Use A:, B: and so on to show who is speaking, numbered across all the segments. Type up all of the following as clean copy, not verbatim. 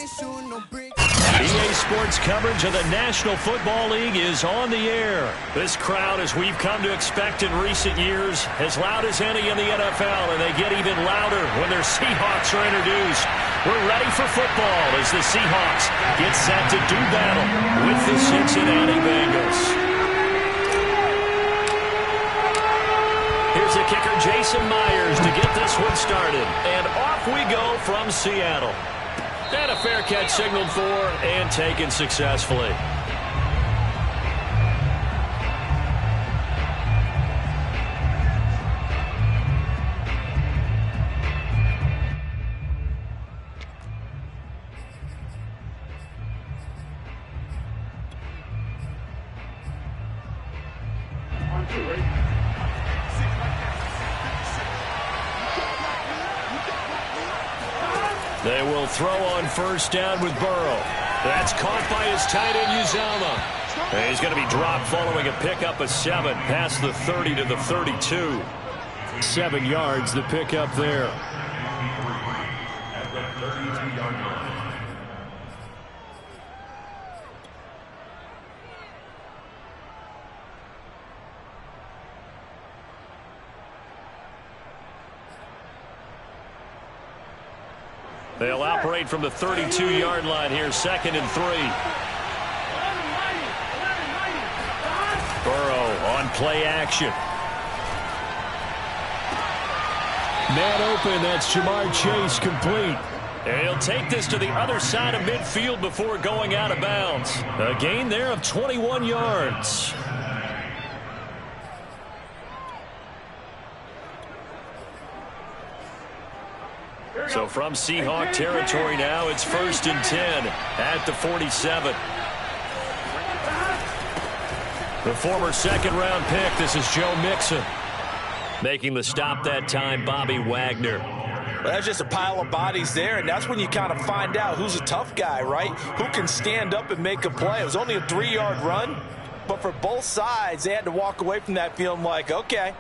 A: EA Sports coverage of the National Football League is on the air. This crowd, as we've come to expect in recent years, as loud as any in the NFL, and they get even louder when their Seahawks are introduced. We're ready for football as the Seahawks get set to do battle with the Cincinnati Bengals. Here's the kicker, Jason Myers, to get this one started. And off we go from Seattle. And a fair catch signaled for and taken successfully. They will throw on first down with Burrow. That's caught by his tight end, Uzomah. And he's going to be dropped following a pickup of 7 past the 30 to the 32. 7 yards, the pickup there. They'll operate from the 32-yard line here, 2nd and 3. Burrow on play action. Man open, that's Jamar Chase, complete. And he'll take this to the other side of midfield before going out of bounds. A gain there of 21 yards. So from Seahawk territory now, it's 1st and 10 at the 47. The former second-round pick, this is Joe Mixon. Making the stop that time, Bobby Wagner.
B: Well, that's just a pile of bodies there, and that's when you kind of find out who's a tough guy, right? Who can stand up and make a play. It was only a 3-yard run, but for both sides, they had to walk away from that feeling like, okay,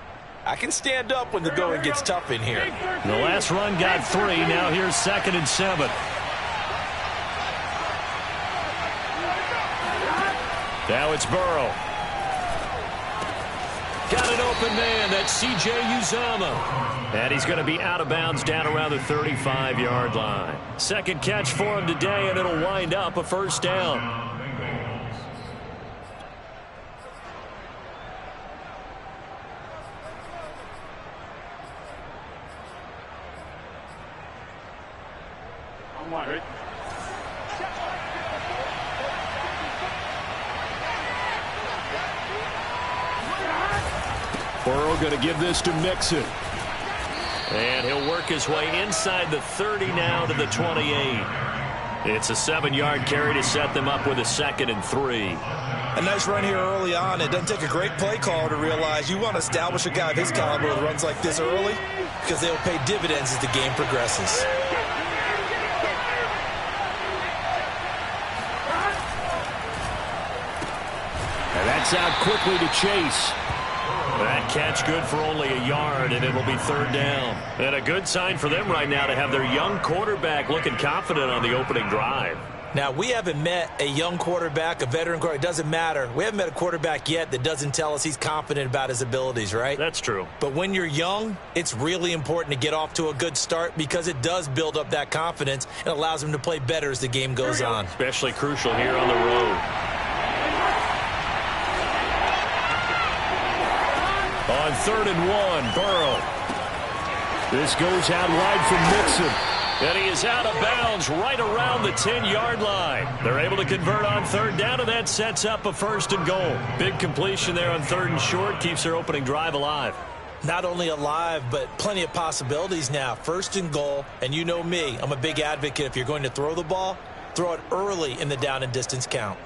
B: I can stand up when the going gets tough in here.
A: The last run got 3. Now here's 2nd and 7. Now it's Burrow. Got an open man. That's C.J. Uzomah. And he's going to be out of bounds down around the 35-yard line. Second catch for him today, and it'll wind up a first down. Burrow going to give this to Mixon. And he'll work his way inside the 30 now to the 28. It's a 7-yard carry to set them up with a 2nd and 3.
B: A nice run here early on. It doesn't take a great play call to realize you want to establish a guy of his caliber with runs like this early because they'll pay dividends as the game progresses.
A: And that's out quickly to Chase. That catch good for only a yard, and it'll be 3rd down. And a good sign for them right now to have their young quarterback looking confident on the opening drive.
B: Now, we haven't met a young quarterback, a veteran quarterback. It doesn't matter. We haven't met a quarterback yet that doesn't tell us he's confident about his abilities, right?
A: That's true.
B: But when you're young, it's really important to get off to a good start because it does build up that confidence and allows him to play better as the game goes on.
A: Especially crucial here on the road. On 3rd and 1, Burrow. This goes out wide from Mixon. And he is out of bounds right around the 10-yard line. They're able to convert on 3rd down, and that sets up a 1st and goal. Big completion there on 3rd and short. Keeps their opening drive alive.
B: Not only alive, but plenty of possibilities now. 1st and goal, and you know me. I'm a big advocate. If you're going to throw the ball, throw it early in the down and distance count.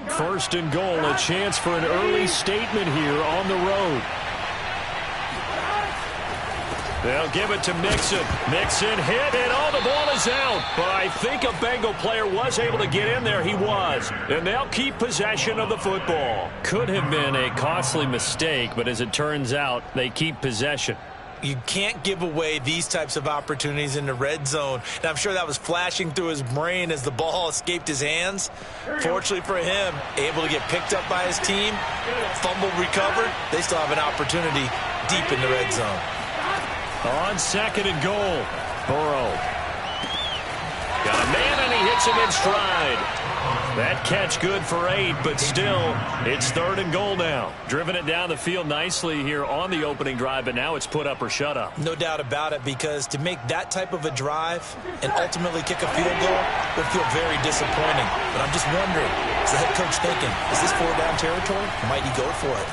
A: First and goal, a chance for an early statement here on the road. They'll give it to Mixon. Mixon hit, and oh, the ball is out. But I think a Bengal player was able to get in there. He was. And they'll keep possession of the football. Could have been a costly mistake, but as it turns out, they keep possession.
B: You can't give away these types of opportunities in the red zone. And I'm sure that was flashing through his brain as the ball escaped his hands. Fortunately for him, able to get picked up by his team, fumble recovered. They still have an opportunity deep in the red zone.
A: On 2nd and goal, Burrow. Got a man, and he hits him in stride. That catch good for 8, but still, it's 3rd and goal now. Driven it down the field nicely here on the opening drive, but now it's put up or shut up.
B: No doubt about it, because to make that type of a drive and ultimately kick a field goal would feel very disappointing. But I'm just wondering, is the head coach thinking, is this 4-down territory? Might he go for it?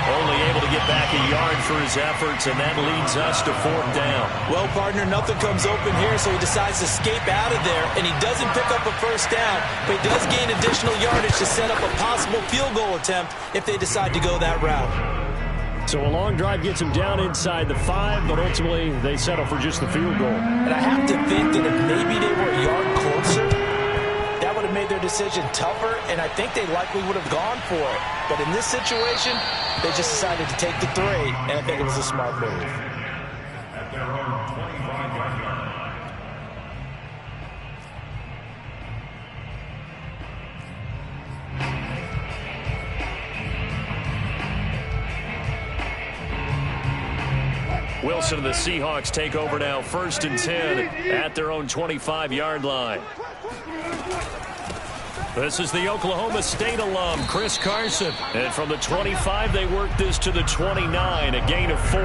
A: Only able to get back a yard for his efforts, and that leads us to 4th down.
B: Well, partner, nothing comes open here, so he decides to escape out of there, and he doesn't pick up a 1st down, but he does gain additional yardage to set up a possible field goal attempt if they decide to go that route.
A: So a long drive gets him down inside the 5, but ultimately they settle for just the field goal.
B: And I have to think that if maybe they were a yard closer, that would have made their decision tougher, and I think they likely would have gone for it. But in this situation, they just decided to take the 3, and I think it was a smart move.
A: Wilson and the Seahawks take over now, 1st and 10 at their own 25-yard line. This is the Oklahoma State alum, Chris Carson. And from the 25, they work this to the 29, a gain of 4.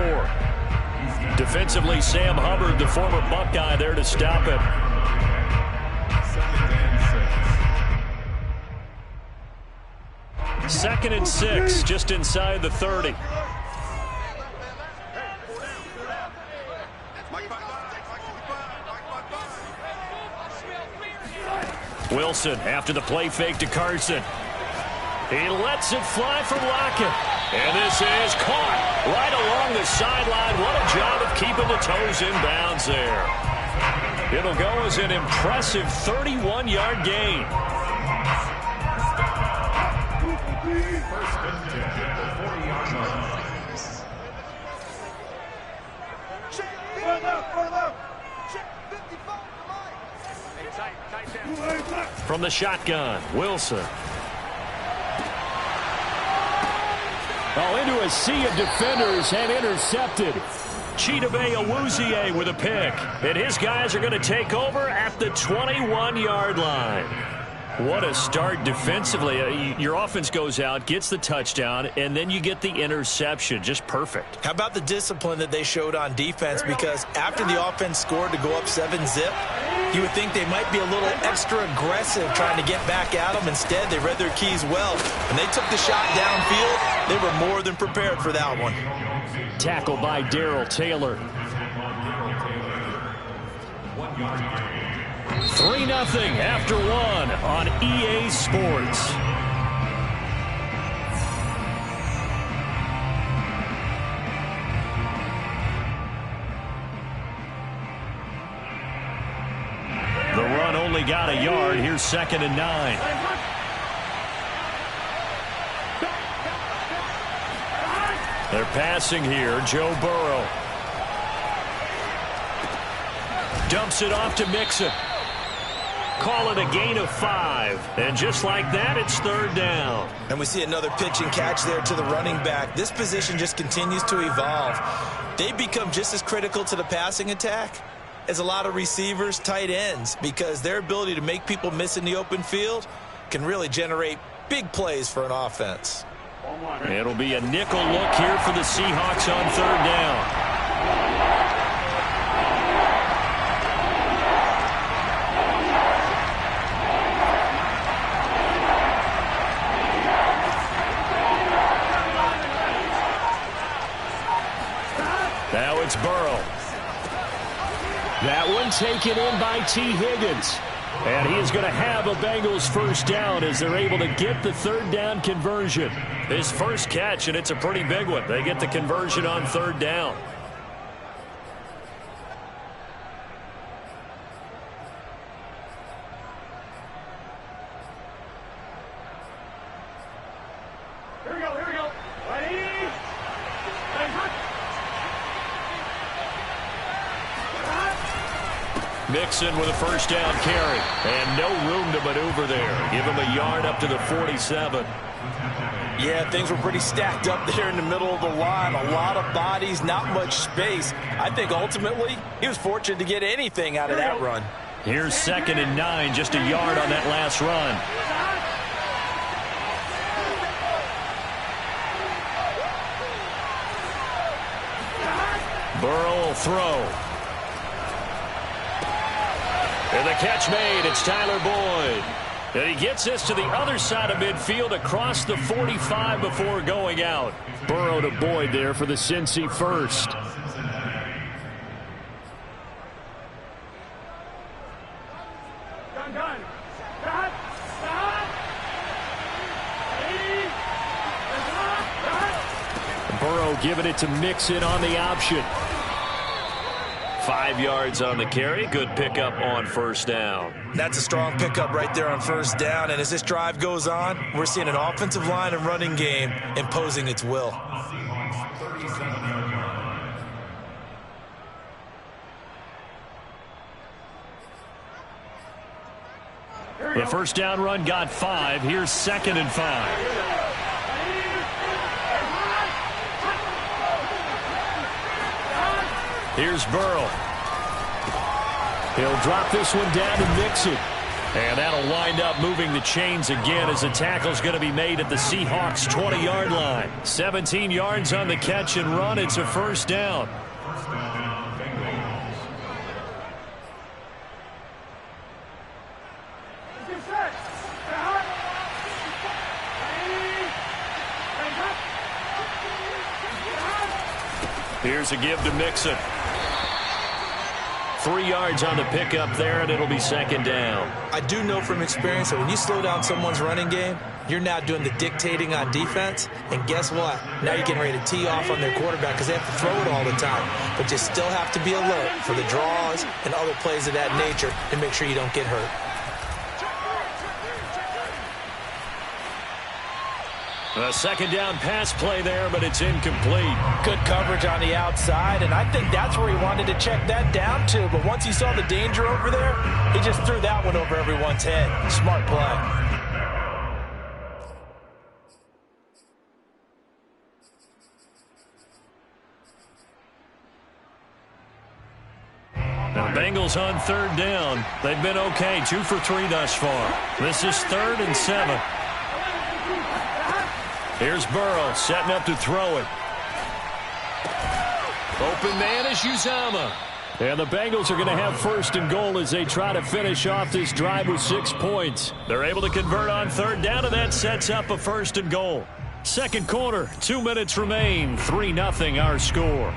A: Defensively, Sam Hubbard, the former Buckeye, there to stop it. Second and 6, just inside the 30. Wilson after the play fake to Carson. He lets it fly from Lockett. And this is caught right along the sideline. What a job of keeping the toes in bounds there. It'll go as an impressive 31-yard gain. From the shotgun, Wilson. Into a sea of defenders and intercepted. Chidobe Awuzie with a pick. And his guys are going to take over at the 21-yard line. What a start defensively. Your offense goes out, gets the touchdown, and then you get the interception. Just perfect.
B: How about the discipline that they showed on defense? Because after the offense scored to go up 7-zip, you would think they might be a little extra aggressive trying to get back at them. Instead, they read their keys well. When they took the shot downfield, they were more than prepared for that one.
A: Tackled by Darrell Taylor. 3-0 after 1 on EA Sports. The run only got a yard. Here's 2nd and 9. They're passing here. Joe Burrow. Dumps it off to Mixon. Call it a gain of 5. And just like that, it's 3rd down.
B: And we see another pitch and catch there to the running back. This position just continues to evolve. They become just as critical to the passing attack as a lot of receivers, tight ends, because their ability to make people miss in the open field can really generate big plays for an offense.
A: It'll be a nickel look here for the Seahawks on 3rd down. Now it's Burrow. That one taken in by T. Higgins. And he is going to have a Bengals first down as they're able to get the third down conversion. His first catch, and it's a pretty big one. They get the conversion on third down. Mixon with a first down carry. And no room to maneuver there. Give him a yard up to the 47.
B: Yeah, things were pretty stacked up there in the middle of the line. A lot of bodies, not much space. I think ultimately he was fortunate to get anything out of that run.
A: Here's 2nd and 9, just a yard on that last run. Burrow will throw. And the catch made. It's Tyler Boyd. And he gets this to the other side of midfield across the 45 before going out. Burrow to Boyd there for the Cincy first. Burrow giving it to Mixon on the option. 5 yards on the carry. Good pickup on first down.
B: That's a strong pickup right there on first down. And as this drive goes on, we're seeing an offensive line and running game imposing its will.
A: The first down run got 5. Here's 2nd and 5. Here's Burrow. He'll drop this one down to Mixon. And that'll wind up moving the chains again as the tackle's going to be made at the Seahawks' 20-yard line. 17 yards on the catch and run. It's a first down. Here's a give to Mixon. 3 yards on the pickup there, and it'll be 2nd down.
B: I do know from experience that when you slow down someone's running game, you're now doing the dictating on defense. And guess what? Now you're getting ready to tee off on their quarterback because they have to throw it all the time. But you still have to be alert for the draws and other plays of that nature to make sure you don't get hurt.
A: A 2nd down pass play there, but it's incomplete.
B: Good coverage on the outside, and I think that's where he wanted to check that down to. But once he saw the danger over there, he just threw that one over everyone's head. Smart play.
A: Now the Bengals on 3rd down. They've been okay, 2 for 3 thus far. This is 3rd and 7. Here's Burrow setting up to throw it. Open man is Uzomah. And the Bengals are going to have 1st and goal as they try to finish off this drive with 6 points. They're able to convert on 3rd down, and that sets up a 1st and goal. 2nd quarter, 2 minutes remain. 3-0 our score.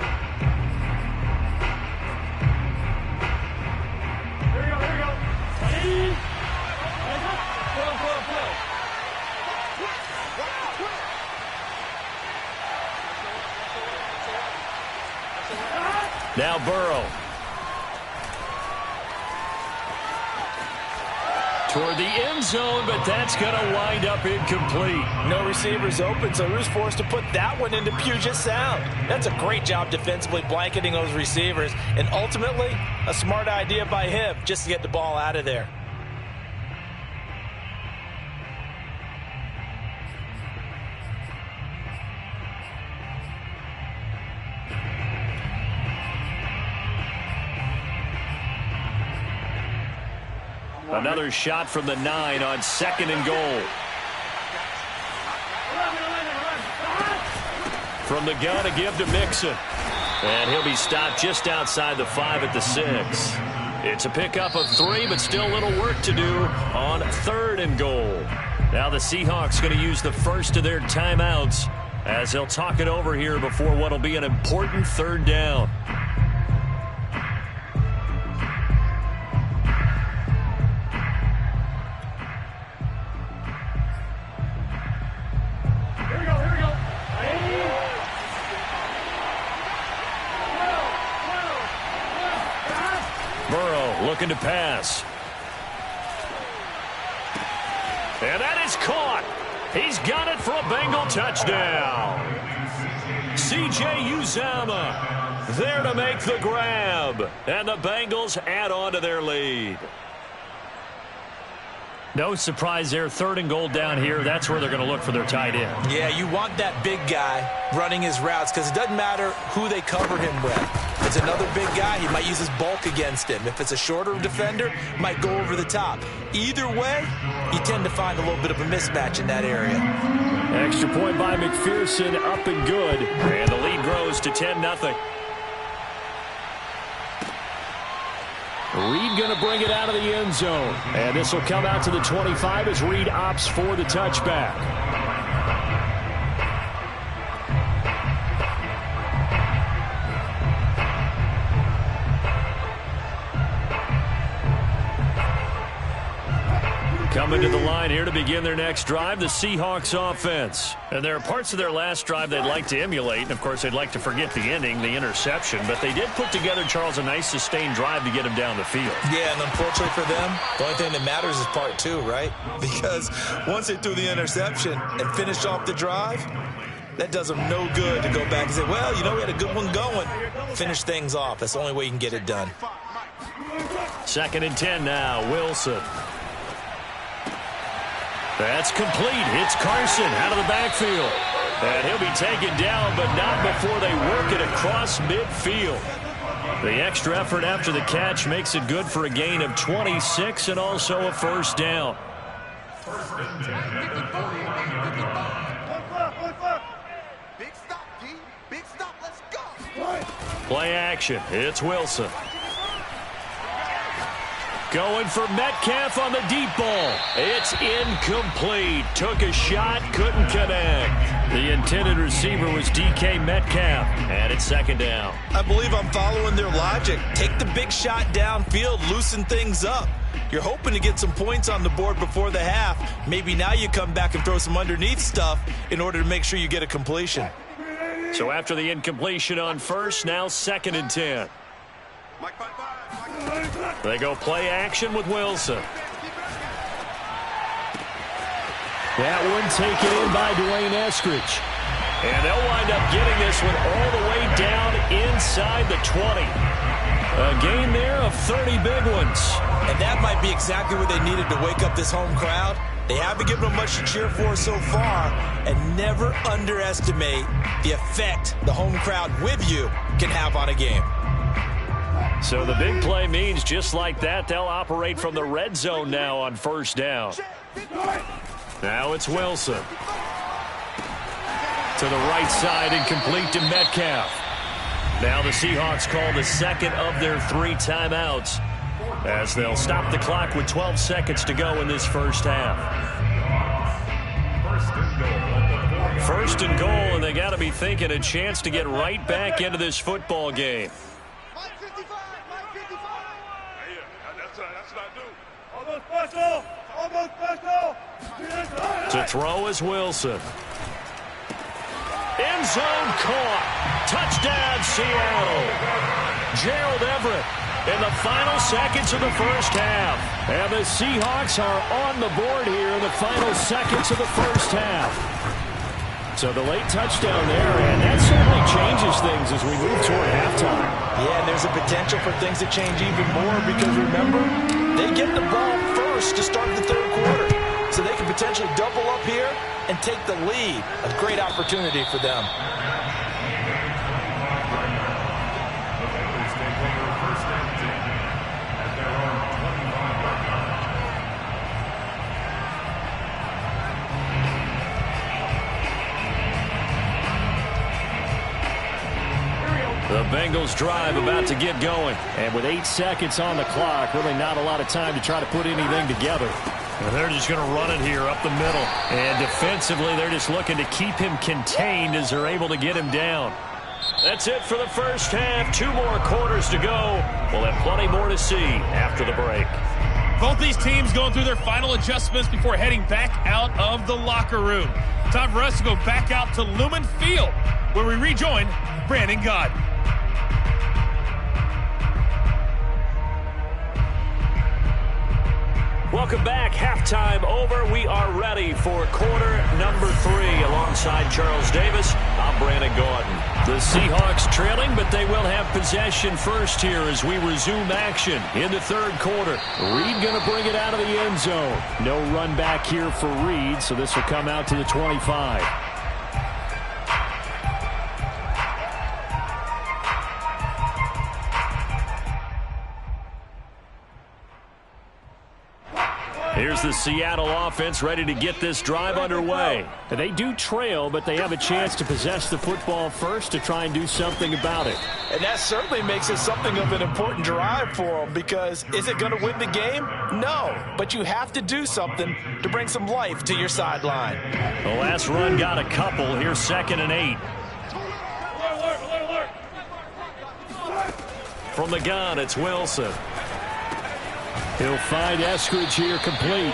A: Now Burrow. Toward the end zone, but that's going to wind up incomplete.
B: No receivers open, so who's forced to put that one into Puget Sound? That's a great job defensively blanketing those receivers, and ultimately, a smart idea by him just to get the ball out of there.
A: Another shot from the 9 on 2nd and goal. From the gun, a give to Mixon. And he'll be stopped just outside the 5 at the 6. It's a pickup of 3, but still a little work to do on 3rd and goal. Now the Seahawks going to use the first of their timeouts as they'll talk it over here before what will be an important 3rd down. looking to pass. And that is caught. He's got it for a Bengal touchdown. C.J. Uzomah there to make the grab. And the Bengals add on to their lead. No surprise there. 3rd and goal down here. That's where they're going to look for their tight end.
B: Yeah, you want that big guy running his routes because it doesn't matter who they cover him with. If it's another big guy, he might use his bulk against him. If it's a shorter defender, might go over the top. Either way, you tend to find a little bit of a mismatch in that area.
A: Extra point by McPherson, up and good. And the lead grows to 10-0. Reed going to bring it out of the end zone. And this will come out to the 25 as Reed opts for the touchback. Coming to the line here to begin their next drive, the Seahawks offense. And there are parts of their last drive they'd like to emulate. And, of course, they'd like to forget the ending, the interception. But they did put together, Charles, a nice sustained drive to get him down the field.
B: Yeah, and unfortunately for them, the only thing that matters is part 2, right? Because once they threw the interception and finished off the drive, that does them no good to go back and say, well, you know, we had a good one going. Finish things off. That's the only way you can get it done.
A: 2nd and 10 now, Wilson. That's complete. It's Carson out of the backfield. And he'll be taken down, but not before they work it across midfield. The extra effort after the catch makes it good for a gain of 26 and also a first down.
C: Big stop, D. Big stop. Let's go.
A: Play action. It's Wilson. Going for Metcalf on the deep ball. It's incomplete. Took a shot, couldn't connect. The intended receiver was DK Metcalf, and it's 2nd down.
B: I believe I'm following their logic. Take the big shot downfield, loosen things up. You're hoping to get some points on the board before the half. Maybe now you come back and throw some underneath stuff in order to make sure you get a completion.
A: So after the incompletion on first, now 2nd and 10. They go play action with Wilson. That one taken in by Dwayne Eskridge. And they'll wind up getting this one all the way down inside the 20. A gain there of 30 big ones.
B: And that might be exactly what they needed to wake up this home crowd. They haven't given them much to cheer for so far. And never underestimate the effect the home crowd with you can have on a game.
A: So the big play means just like that, they'll operate from the red zone now on first down. Now it's Wilson. To the right side and complete to Metcalf. Now the Seahawks call the 2nd of their 3 timeouts as they'll stop the clock with 12 seconds to go in this first half. 1st and goal, and they got to be thinking a chance to get right back into this football game. To throw is Wilson. End zone caught. Touchdown, Seattle. Gerald Everett in the final seconds of the first half. And the Seahawks are on the board here in the final seconds of the first half. So the late touchdown there, and that certainly changes things as we move toward halftime.
B: Yeah, and there's a potential for things to change even more because, remember, they get the ball first to start the 3rd quarter. So they can potentially double up here and take the lead. A great opportunity for them.
A: The Bengals drive about to get going. And with 8 seconds on the clock, really not a lot of time to try to put anything together. And they're just going to run it here up the middle. And defensively, they're just looking to keep him contained as they're able to get him down. That's it for the first half. 2 more quarters to go. We'll have plenty more to see after the break.
D: Both these teams going through their final adjustments before heading back out of the locker room. Time for us to go back out to Lumen Field, where we rejoin Brandon Gott.
A: Welcome back. Halftime over. We are ready for quarter number 3. Alongside Charles Davis, I'm Brandon Gaudin. The Seahawks trailing, but they will have possession first here as we resume action in the third quarter. Reed going to bring it out of the end zone. No run back here for Reed, so this will come out to the 25. Here's the Seattle offense ready to get this drive underway. They do trail, but they have a chance to possess the football first to try and do something about it.
B: And that certainly makes it something of an important drive for them, because is it going to win the game? No, but you have to do something to bring some life to your sideline.
A: The last run got a couple. Here's 2nd and 8. From the gun, it's Wilson. He'll find Eskridge here complete.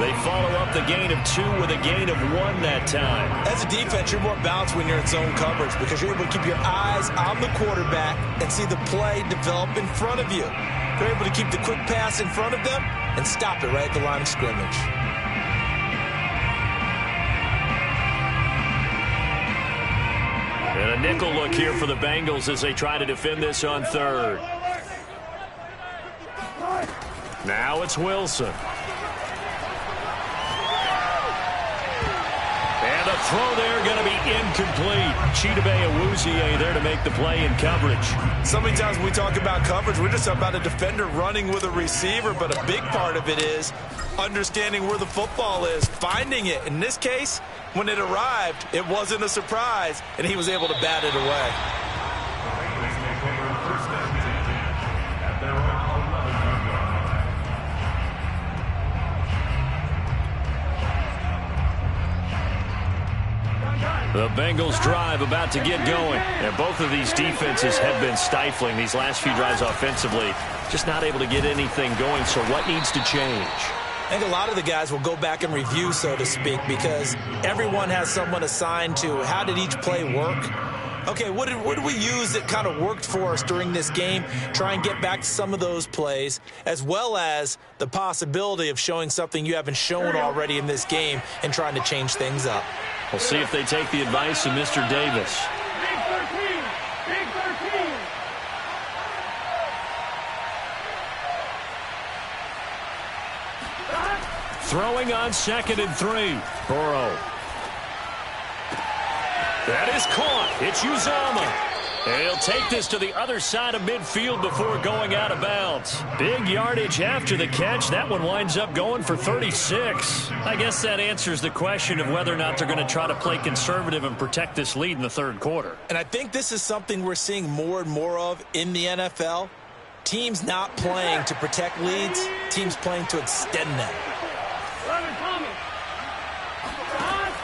A: They follow up the gain of 2 with a gain of 1 that time.
B: As a defense, you're more balanced when you're in zone coverage because you're able to keep your eyes on the quarterback and see the play develop in front of you. You're able to keep the quick pass in front of them and stop it right at the line of scrimmage.
A: And a nickel look here for the Bengals as they try to defend this on 3rd. Now it's Wilson. And the throw there going to be incomplete. Chidobe Awuzie there to make the play in coverage.
B: So many times when we talk about coverage, we're just about a defender running with a receiver, but a big part of it is understanding where the football is, finding it. In this case, when it arrived, it wasn't a surprise, and he was able to bat it away.
A: The Bengals drive about to get going. And both of these defenses have been stifling these last few drives offensively. Just not able to get anything going. So what needs to change?
B: I think a lot of the guys will go back and review, so to speak, because everyone has someone assigned to how did each play work. Okay, what did we use that kind of worked for us during this game? Try and get back to some of those plays, as well as the possibility of showing something you haven't shown already in this game and trying to change things up.
A: We'll see if they take the advice of Mr. Davis.
E: Big 13. Big 13.
A: Throwing on 2nd and 3. Burrow. That is caught. It's Uzomah. And he'll take this to the other side of midfield before going out of bounds. Big yardage after the catch. That one winds up going for 36. I guess that answers the question of whether or not they're going to try to play conservative and protect this lead in the third quarter.
B: And I think this is something we're seeing more and more of in the NFL. Teams not playing to protect leads, teams playing to extend them.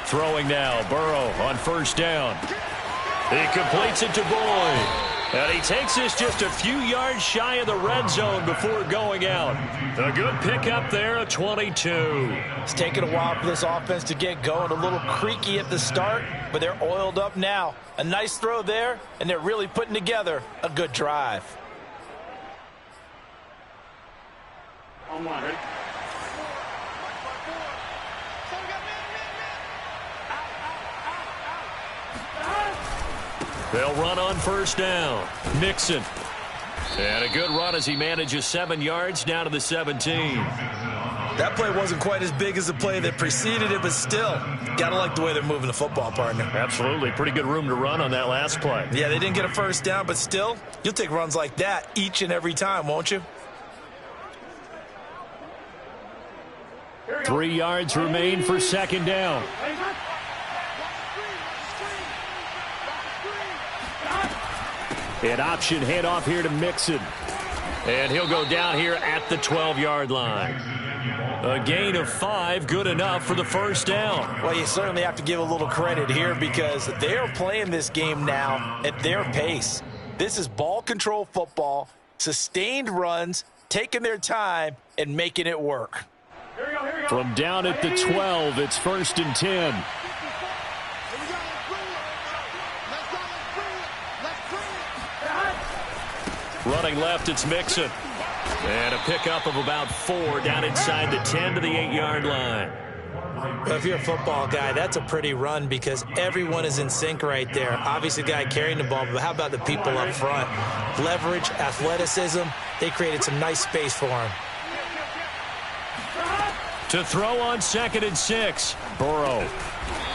A: Throwing now, Burrow on 1st down. He completes it to Boyd. And he takes this just a few yards shy of the red zone before going out. A good pickup there, a 22.
B: It's taken a while for this offense to get going. A little creaky at the start, but they're oiled up now. A nice throw there, and they're really putting together a good drive.
A: They'll run on 1st down. Mixon. And a good run as he manages 7 yards down to the 17.
B: That play wasn't quite as big as the play that preceded it, but still, gotta like the way they're moving the football, partner.
A: Absolutely. Pretty good room to run on that last play.
B: Yeah, they didn't get a 1st down, but still, you'll take runs like that each and every time, won't you?
A: 3 yards remain for 2nd down. An option handoff here to Mixon. And he'll go down here at the 12-yard line. A gain of 5, good enough for the 1st down.
B: Well, you certainly have to give a little credit here because they are playing this game now at their pace. This is ball control football, sustained runs, taking their time, and making it work.
A: From down at the 12, it's 1st and 10. Running left, it's Mixon. And a pickup of about 4 down inside the 10 to the 8-yard line.
B: Well, if you're a football guy, that's a pretty run because everyone is in sync right there. Obviously, the guy carrying the ball, but how about the people up front? Leverage, athleticism, they created some nice space for him.
A: To throw on 2nd and 6. Burrow.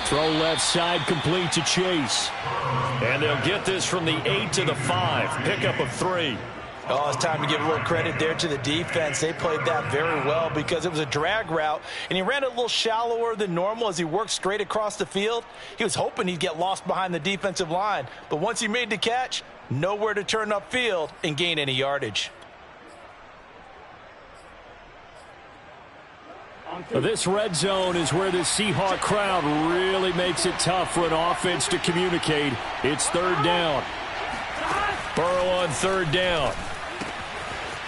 A: Throw left side complete to Chase. And they'll get this from the 8 to the 5. Pickup of 3.
B: Oh, it's time to give a little credit there to the defense. They played that very well because it was a drag route, and he ran it a little shallower than normal as he worked straight across the field. He was hoping he'd get lost behind the defensive line, but once he made the catch, nowhere to turn upfield and gain any yardage.
A: This red zone is where the Seahawk crowd really makes it tough for an offense to communicate. It's 3rd down. Burrow on 3rd down.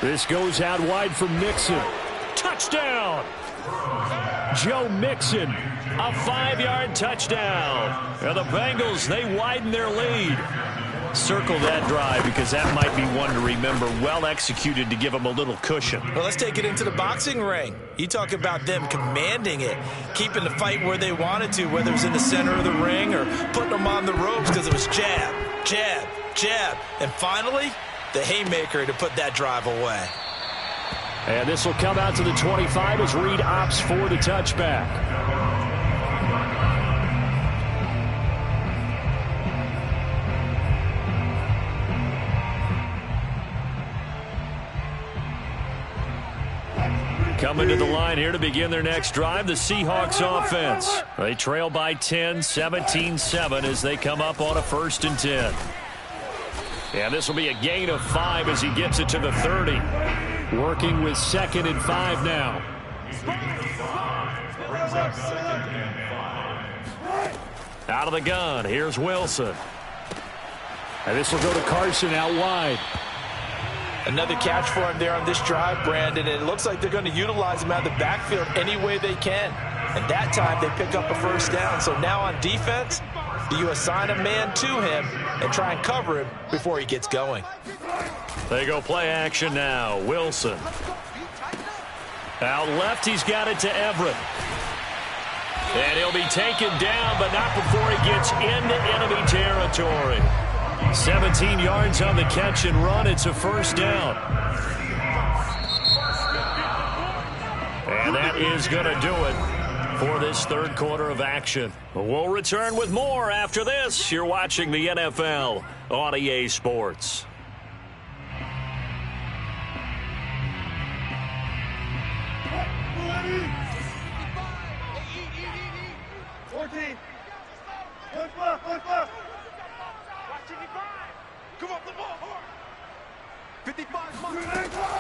A: This goes out wide for Mixon. Touchdown! Joe Mixon, a 5-yard touchdown. And the Bengals, they widen their lead. Circle that drive because that might be one to remember. Well executed to give them a little cushion.
B: Well, let's take it into the boxing ring. You talk about them commanding it, keeping the fight where they wanted to, whether it was in the center of the ring or putting them on the ropes because it was jab, jab, jab. And finally, the haymaker to put that drive away.
A: And this will come out to the 25 as Reed opts for the touchback. Coming to the line here to begin their next drive, the Seahawks offense. They trail by 10, 17-7 as they come up on a 1st and 10. And this will be a gain of 5 as he gets it to the 30. Working with 2nd and 5 now. Out of the gun, here's Wilson. And this will go to Carson out wide.
B: Another catch for him there on this drive, Brandon. And it looks like they're going to utilize him out of the backfield any way they can. And that time they pick up a 1st down. So now on defense, do you assign a man to him and try and cover him before he gets going?
A: They go play action now. Wilson. Out left, he's got it to Everett. And he'll be taken down, but not before he gets into enemy territory. 17 yards on the catch and run. It's a 1st down. And that is going to do it for this 3rd quarter of action. We'll return with more after this. You're watching the NFL on EA Sports.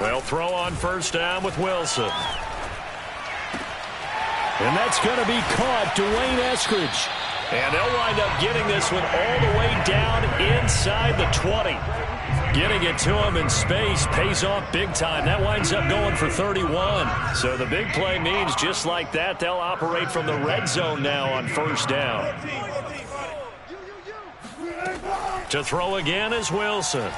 A: They'll throw on 1st down with Wilson. And that's going to be caught. Dwayne Eskridge. And they'll wind up getting this one all the way down inside the 20. Getting it to him in space pays off big time. That winds up going for 31. So the big play means just like that, they'll operate from the red zone now on 1st down. To throw again is Wilson.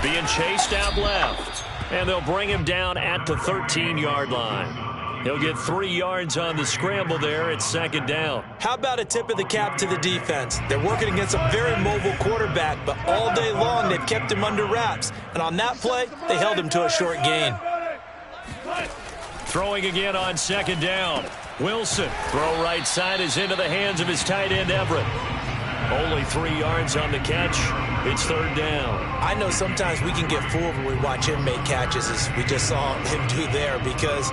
A: Being chased out left. And they'll bring him down at the 13-yard line. He'll get 3 yards on the scramble there at 2nd down.
B: How about a tip of the cap to the defense? They're working against a very mobile quarterback, but all day long they've kept him under wraps. And on that play, they held him to a short gain.
A: Throwing again on 2nd down. Wilson. Throw right side is into the hands of his tight end, Everett. Only 3 yards on the catch. It's 3rd down.
B: I know sometimes we can get fooled when we watch him make catches, as we just saw him do there, because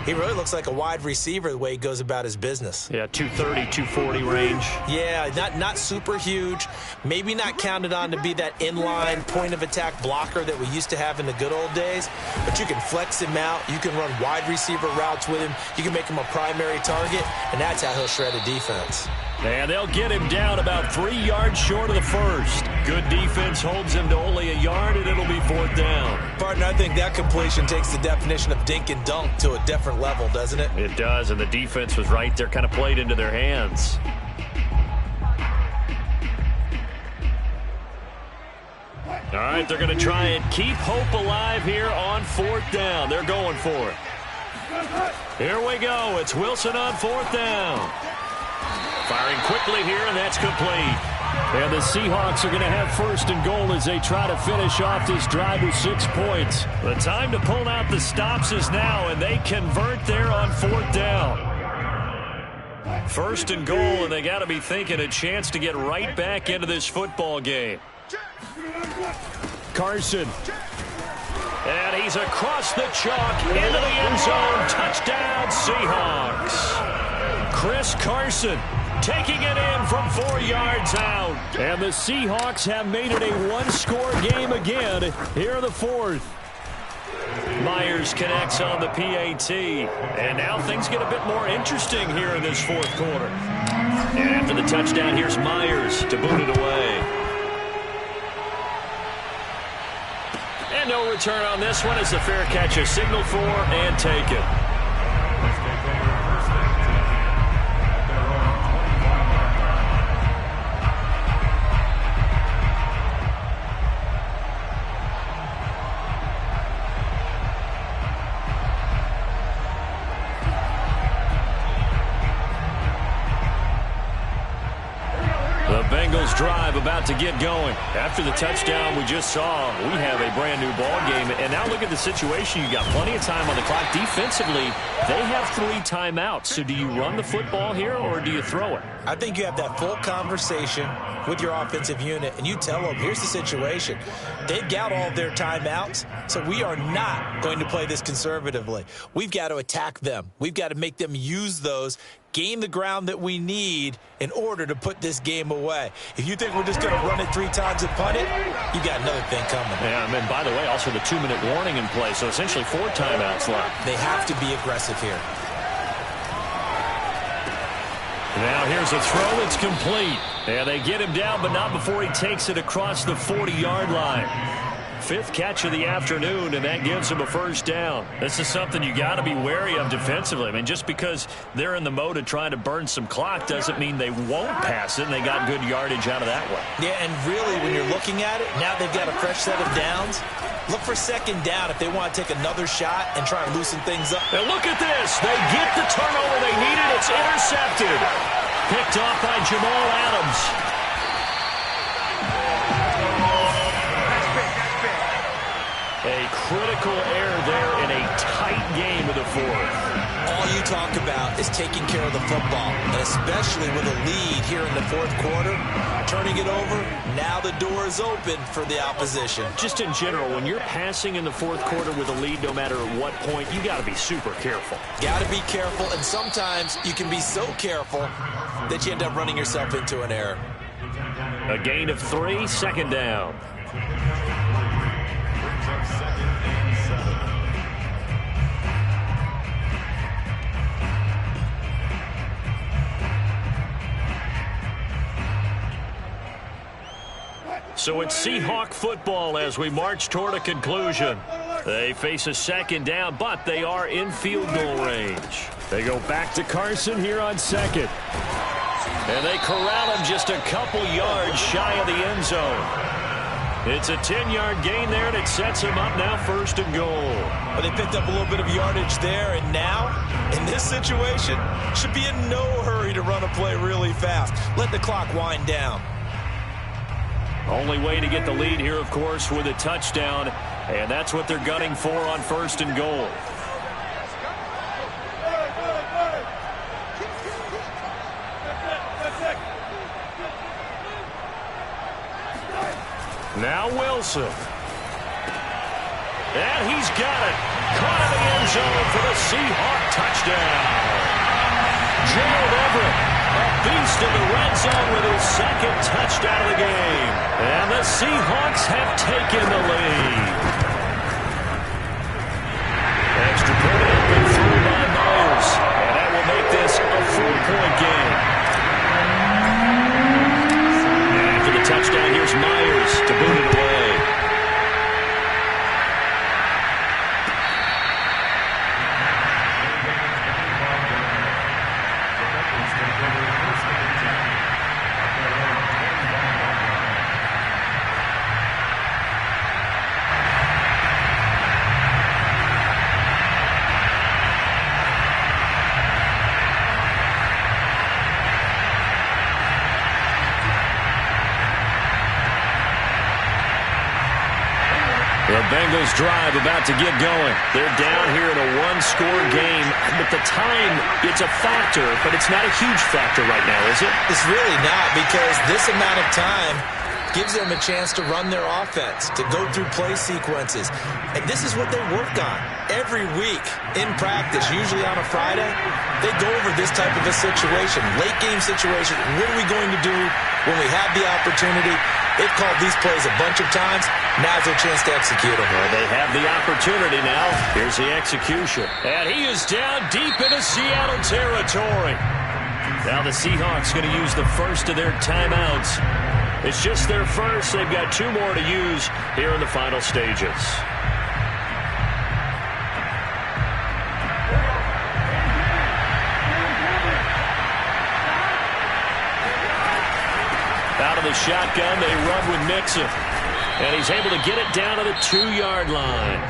B: he really looks like a wide receiver the way he goes about his business.
A: Yeah, 230, 240 range.
B: Yeah, not super huge. Maybe not counted on to be that inline point-of-attack blocker that we used to have in the good old days, but you can flex him out. You can run wide receiver routes with him. You can make him a primary target, and that's how he'll shred a defense.
A: And they'll get him down about 3 yards short of the 1st. Good defense holds him to only a yard, and it'll be 4th down.
B: Partner, I think that completion takes the definition of dink and dunk to a different level, doesn't it?
A: It does, and the defense was right there, kind of played into their hands. All right, they're going to try and keep hope alive here on 4th down. They're going for it. Here we go. It's Wilson on 4th down. Firing quickly here, and that's complete. And the Seahawks are going to have 1st and goal as they try to finish off this drive with 6 points. The time to pull out the stops is now, and they convert there on 4th down. 1st and goal, and they got to be thinking a chance to get right back into this football game. Carson. And he's across the chalk into the end zone. Touchdown, Seahawks. Chris Carson taking it in from 4 yards out. And the Seahawks have made it a one-score game again here in the 4th. Myers connects on the PAT. And now things get a bit more interesting here in this 4th quarter. And after the touchdown, here's Myers to boot it away. And no return on this one as the fair catch is signaled for and taken. Bengals drive about to get going. After the touchdown we just saw, we have a brand new ball game. And now look at the situation. You got plenty of time on the clock. Defensively, they have 3 timeouts. So do you run the football here or do you throw it?
B: I think you have that full conversation with your offensive unit, and you tell them, here's the situation. They've got all their timeouts, so we are not going to play this conservatively. We've got to attack them. We've got to make them use those, gain the ground that we need in order to put this game away. If you think we're just going to run it 3 times and punt it, you got another thing coming.
A: Yeah, and by the way, also the 2-minute warning in play, so essentially 4 timeouts left.
B: They have to be aggressive here.
A: Now here's a throw. It's complete. And they get him down, but not before he takes it across the 40-yard line. 5th catch of the afternoon, and that gives him a 1st down. This is something you got to be wary of defensively. I mean, just because they're in the mode of trying to burn some clock doesn't mean they won't pass it, and they got good yardage out of that one.
B: Yeah, and really, when you're looking at it, now they've got a fresh set of downs. Look for 2nd down if they want to take another shot and try to loosen things up.
A: Now look at this. They get the turnover they needed. It's intercepted. Picked off by Jamal Adams. A critical error there in a tight game of the 4th.
B: All you talk about is taking care of the football, and especially with a lead here in the 4th quarter, turning it over, now the door is open for the opposition.
A: Just in general, when you're passing in the 4th quarter with a lead, no matter at what point, you got to be super careful.
B: Got to be careful, and sometimes you can be so careful that you end up running yourself into an error.
A: A gain of 3, 2nd down. So it's Seahawk football as we march toward a conclusion. They face a 2nd down, but they are in field goal range. They go back to Carson here on 2nd. And they corral him just a couple yards shy of the end zone. It's a 10-yard gain there, and it sets him up now 1st and goal.
B: Well, they picked up a little bit of yardage there, and now, in this situation, should be in no hurry to run a play really fast. Let the clock wind down.
A: Only way to get the lead here, of course, with a touchdown, and that's what they're gunning for on 1st and goal. Now Wilson. And he's got it. Caught in the end zone for the Seahawk touchdown. Gerald Everett, a beast in the red zone with his 2nd touchdown of the game. And the Seahawks have taken the lead. Extra point has been through by Myers. And that will make this a 4-point game. And after the touchdown, here's Myers to boot it away. Bengals drive about to get going. They're down here in a one-score game. But the time, it's a factor, but it's not a huge factor right now, is it?
B: It's really not, because this amount of time gives them a chance to run their offense, to go through play sequences. And this is what they work on every week in practice, usually on a Friday. They go over this type of a situation, late game situation. What are we going to do when we have the opportunity? They've called these plays a bunch of times. Now's their chance to execute them.
A: Well, they have the opportunity now. Here's the execution. And he is down deep into Seattle territory. Now the Seahawks going to use the first of their timeouts. It's just their first. They've got 2 more to use here in the final stages. Out of the shotgun, they run with Mixon. And he's able to get it down to the 2-yard line.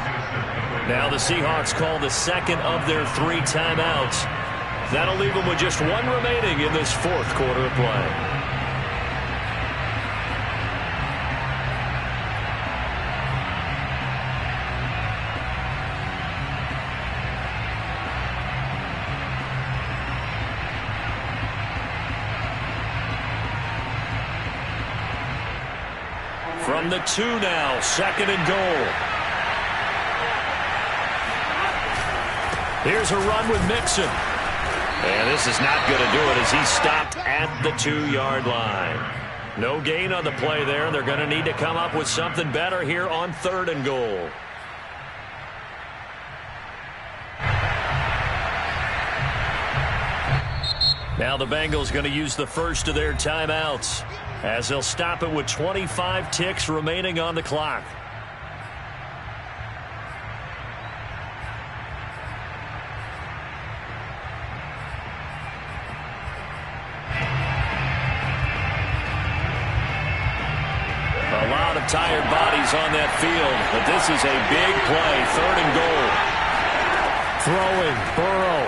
A: Now the Seahawks call the second of their 3 timeouts. That'll leave them with just 1 remaining in this 4th quarter of play. From the 2 now, 2nd and goal. Here's a run with Mixon. And this is not going to do it as he's stopped at the 2-yard line. No gain on the play there. They're going to need to come up with something better here on 3rd and goal. Now the Bengals going to use the first of their timeouts, as they'll stop it with 25 ticks remaining on the clock. A lot of tired bodies on that field, but this is a big play. 3rd and goal. Throwing, Burrow.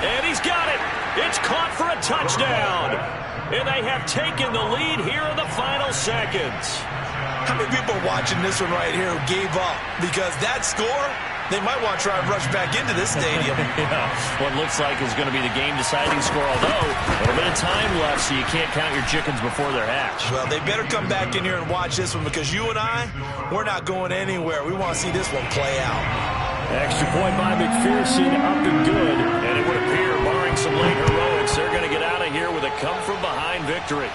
A: And he's got it. It's caught for a touchdown. And they have taken the lead here in the final seconds.
B: How many people are watching this one right here who gave up? Because that score, they might want to try and rush back into this stadium.
A: Yeah, what looks like is going to be the game-deciding score, although a little bit of time left, so you can't count your chickens before they're hatched.
B: Well, they better come back in here and watch this one, because you and I, we're not going anywhere. We want to see this one play out.
A: Extra point by McPherson, up and good. And it would appear, barring some late heroics, they're going to get out of here with a come-from-behind victory.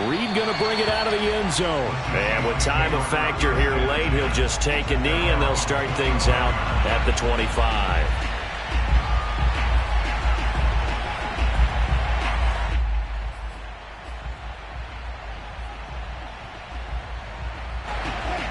A: Reed going to bring it out of the end zone. And with time a factor here late, he'll just take a knee, and they'll start things out at the 25.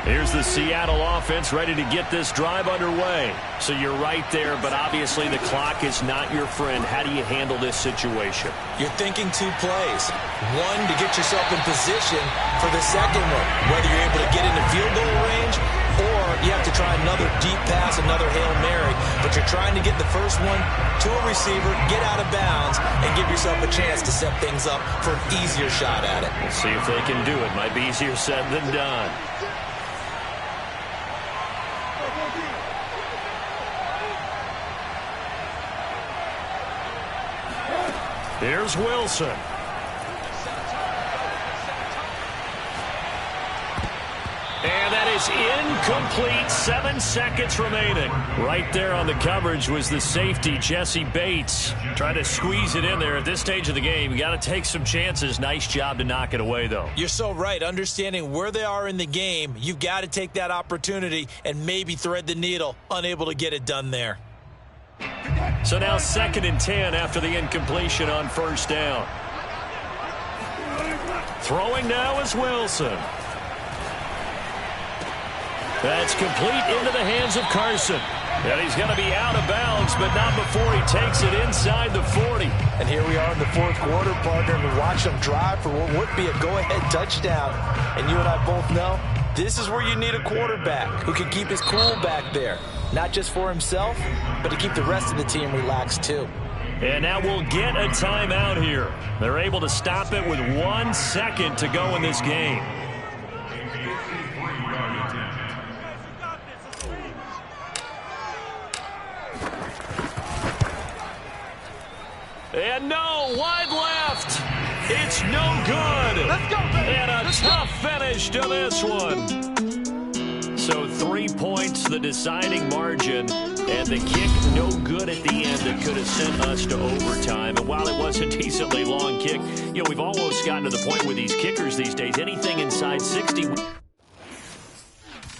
A: Here's the Seattle offense ready to get this drive underway. So you're right there, but obviously the clock is not your friend. How do you handle this situation?
B: You're thinking 2 plays. 1 to get yourself in position for the second one, whether you're able to get into field goal range or you have to try another deep pass, another Hail Mary. But you're trying to get the first one to a receiver, get out of bounds, and give yourself a chance to set things up for an easier shot at it.
A: Let's see if they can do it. Might be easier said than done. Here's Wilson. And that is incomplete. 7 seconds remaining. Right there on the coverage was the safety, Jesse Bates. Trying to squeeze it in there at this stage of the game. You got to take some chances. Nice job to knock it away, though.
B: You're so right. Understanding where they are in the game, you've got to take that opportunity and maybe thread the needle. Unable to get it done there.
A: So now 2nd and 10 after the incompletion on 1st down. Throwing now is Wilson. That's complete into the hands of Carson. And he's going to be out of bounds, but not before he takes it inside the 40.
B: And here we are in the 4th quarter, partner, and we watch them drive for what would be a go-ahead touchdown. And you and I both know this is where you need a quarterback who can keep his cool back there. Not just for himself, but to keep the rest of the team relaxed too.
A: And now we'll get a timeout here. They're able to stop it with 1 second to go in this game. And no, wide left. It's no good.
C: Let's go, baby.
A: And a tough finish to this one. So 3 points, the deciding margin, and the kick no good at the end that could have sent us to overtime. And while it was a decently long kick, you know, we've almost gotten to the point with these kickers these days, anything inside 60.